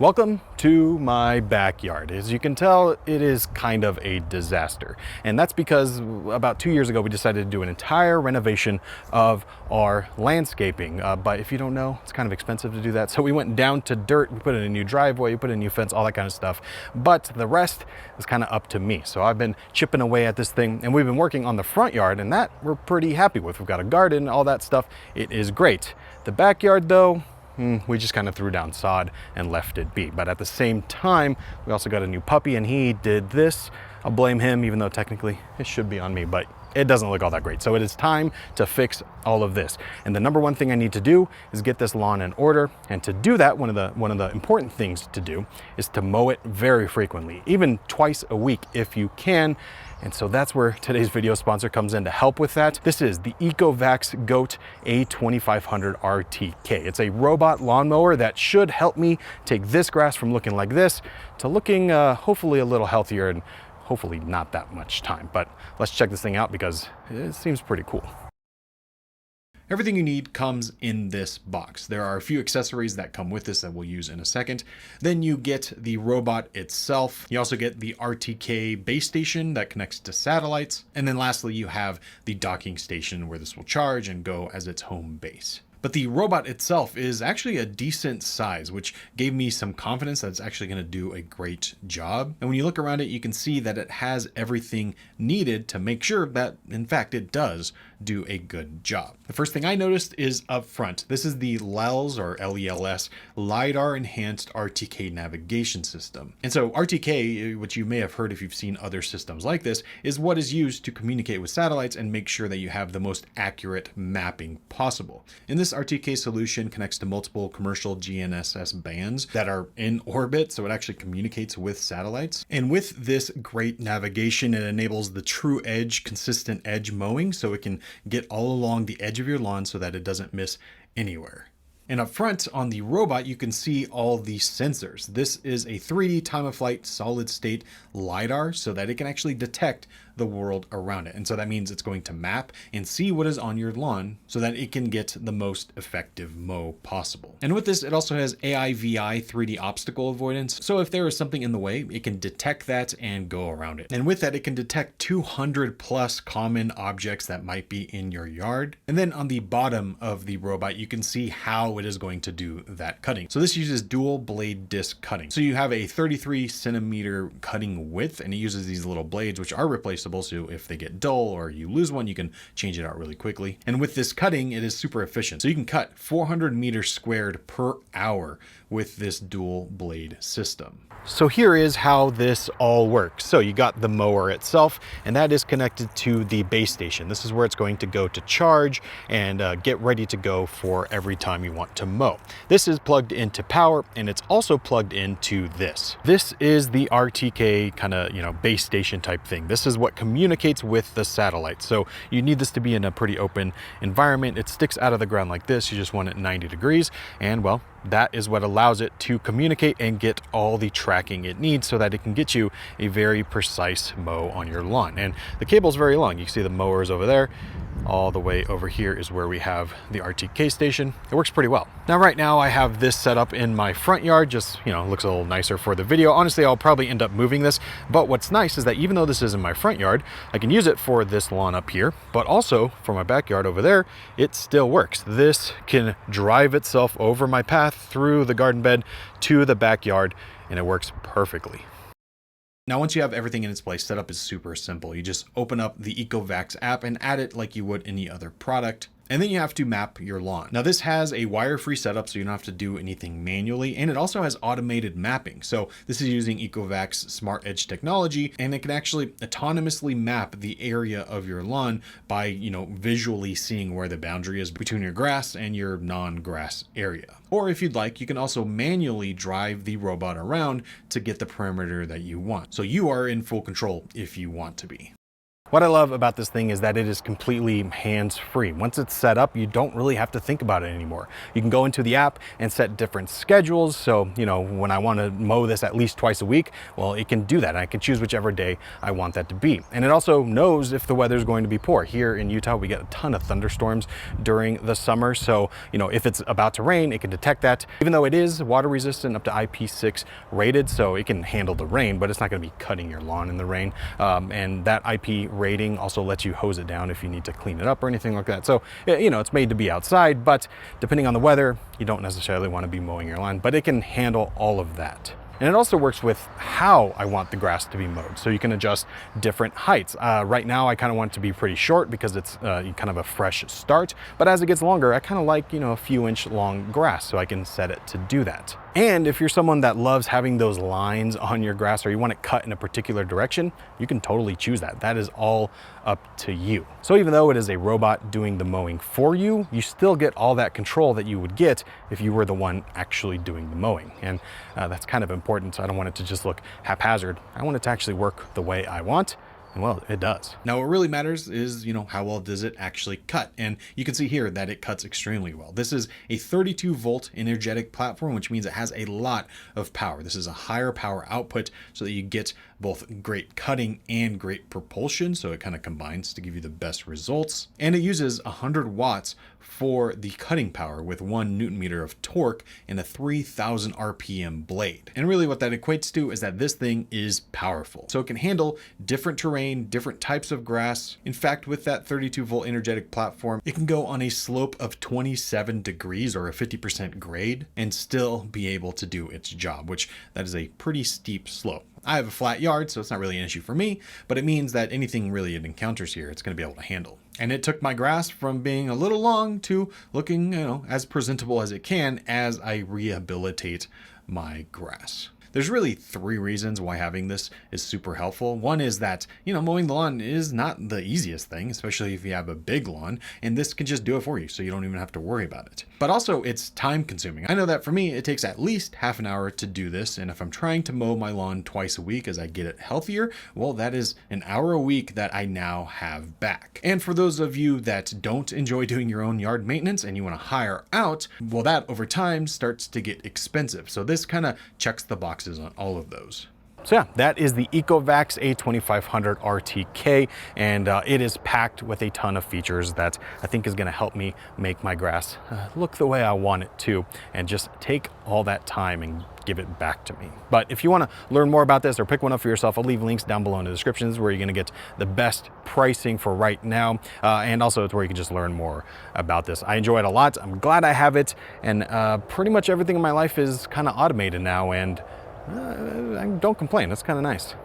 Welcome to my backyard. As you can tell, it is kind of a disaster. And that's because about 2 years ago, we decided to do an entire renovation of our landscaping. But if you don't know, it's kind of expensive to do that. So we went down to dirt, we put in a new driveway, we put in a new fence, all that kind of stuff. But the rest is kind of up to me. So I've been chipping away at this thing, and we've been working on the front yard, and that we're pretty happy with. We've got a garden, all that stuff. It is great. The backyard though, we just kind of threw down sod and left it be. But at the same time, we also got a new puppy and he did this. I'll blame him, even though technically it should be on me, but it doesn't look all that great. So it is time to fix all of this. And the number one thing I need to do is get this lawn in order. And to do that, one of the important things to do is to mow it very frequently, even twice a week if you can. And so that's where today's video sponsor comes in to help with that. This is the ECOVACS GOAT A2500 RTK. It's a robot lawnmower that should help me take this grass from looking like this to looking hopefully a little healthier and hopefully not that much time. But let's check this thing out because it seems pretty cool. Everything you need comes in this box. There are a few accessories that come with this that we'll use in a second. Then you get the robot itself. You also get the RTK base station that connects to satellites. And then lastly, you have the docking station where this will charge and go as its home base. But the robot itself is actually a decent size, which gave me some confidence that it's actually going to do a great job. And when you look around it, you can see that it has everything needed to make sure that, in fact, it does do a good job. The first thing I noticed is up front. This is the LELS, or LELS, LiDAR Enhanced RTK Navigation System. And so RTK, which you may have heard if you've seen other systems like this, is what is used to communicate with satellites and make sure that you have the most accurate mapping possible. In this RTK solution connects to multiple commercial GNSS bands that are in orbit, so it actually communicates with satellites. And with this great navigation, it enables the true edge, consistent edge mowing, so it can get all along the edge of your lawn so that it doesn't miss anywhere. And up front on the robot, you can see all the sensors. This is a 3D time-of-flight solid-state LiDAR so that it can actually detect the world around it. And so that means it's going to map and see what is on your lawn so that it can get the most effective mow possible. And with this, it also has AI/VI 3D obstacle avoidance. So if there is something in the way, it can detect that and go around it. And with that, it can detect 200 plus common objects that might be in your yard. And then on the bottom of the robot, you can see how it is going to do that cutting. So this uses dual blade disc cutting. So you have a 33 centimeter cutting width, and it uses these little blades, which are replaceable. So if they get dull or you lose one, you can change it out really quickly. And with this cutting, it is super efficient. So you can cut 400 meters squared per hour with this dual blade system. So here is how this all works. So you got the mower itself, and that is connected to the base station. This is where it's going to go to charge and get ready to go for every time you want to mow. This is plugged into power, and it's also plugged into this. This is the RTK kind of, base station type thing. This is what communicates with the satellite. So you need this to be in a pretty open environment. It sticks out of the ground like this. You just want it 90 degrees, and well, that is what allows it to communicate and get all the tracking it needs so that it can get you a very precise mow on your lawn. And the cable is very long. You can see the mower is over there. All the way over here is where we have the RTK station. It works pretty well. Now, right now I have this set up in my front yard, just, looks a little nicer for the video. Honestly, I'll probably end up moving this, but what's nice is that even though this is in my front yard, I can use it for this lawn up here, but also for my backyard over there, it still works. This can drive itself over my path through the garden bed to the backyard, and it works perfectly. Now, once you have everything in its place, setup is super simple. You just open up the ECOVACS app and add it like you would any other product. And then you have to map your lawn. Now, this has a wire-free setup, so you don't have to do anything manually. And it also has automated mapping. So this is using ECOVACS Smart Edge technology, and it can actually autonomously map the area of your lawn by, visually seeing where the boundary is between your grass and your non-grass area. Or if you'd like, you can also manually drive the robot around to get the perimeter that you want. So you are in full control if you want to be. What I love about this thing is that it is completely hands-free. Once it's set up, you don't really have to think about it anymore. You can go into the app and set different schedules. So, you know, when I want to mow this at least twice a week, well, it can do that. I can choose whichever day I want that to be. And it also knows if the weather is going to be poor. Here in Utah, we get a ton of thunderstorms during the summer. So, you know, if it's about to rain, it can detect that. Even though it is water resistant up to IP6 rated, so it can handle the rain, but it's not going to be cutting your lawn in the rain. And that IP rating also lets you hose it down if you need to clean it up or anything like that. So, you know, it's made to be outside, but depending on the weather, you don't necessarily want to be mowing your lawn, but it can handle all of that. And it also works with how I want the grass to be mowed. So you can adjust different heights. Right now, I kind of want it to be pretty short because it's kind of a fresh start. But as it gets longer, I kind of like, you know, a few inch long grass, so I can set it to do that. And if you're someone that loves having those lines on your grass, or you want it cut in a particular direction, you can totally choose that. That is all up to you. So even though it is a robot doing the mowing for you, you still get all that control that you would get if you were the one actually doing the mowing. And that's kind of important. So I don't want it to just look haphazard. I want it to actually work the way I want. And well, it does. Now, what really matters is, you know, how well does it actually cut? And you can see here that it cuts extremely well. This is a 32 volt energetic platform, which means it has a lot of power. This is a higher power output so that you get both great cutting and great propulsion. So it kind of combines to give you the best results. And it uses 100 watts for the cutting power with 1 Newton meter of torque and a 3000 RPM blade. And really what that equates to is that this thing is powerful. So it can handle different terrain, different types of grass. In fact, with that 32 volt energetic platform, it can go on a slope of 27 degrees or a 50% grade and still be able to do its job, which that is a pretty steep slope. I have a flat yard, so it's not really an issue for me, but it means that anything really it encounters here, it's going to be able to handle. And it took my grass from being a little long to looking, you know, as presentable as it can as I rehabilitate my grass. There's really 3 reasons why having this is super helpful. One is that, you know, mowing the lawn is not the easiest thing, especially if you have a big lawn, and this can just do it for you, so you don't even have to worry about it. But also, it's time consuming. I know that for me, it takes at least half an hour to do this, and if I'm trying to mow my lawn twice a week as I get it healthier, well, that is an hour a week that I now have back. And for those of you that don't enjoy doing your own yard maintenance and you want to hire out, well, that over time starts to get expensive. So this kind of checks the box on all of those. So yeah, that is the ECOVACS A2500 RTK, and it is packed with a ton of features that I think is going to help me make my grass look the way I want it to, and just take all that time and give it back to me. But if you want to learn more about this or pick one up for yourself, I'll leave links down below in the description. This is where you're going to get the best pricing for right now, and also it's where you can just learn more about this. I enjoy it a lot. I'm glad I have it, and pretty much everything in my life is kind of automated now, and I don't complain. That's kind of nice.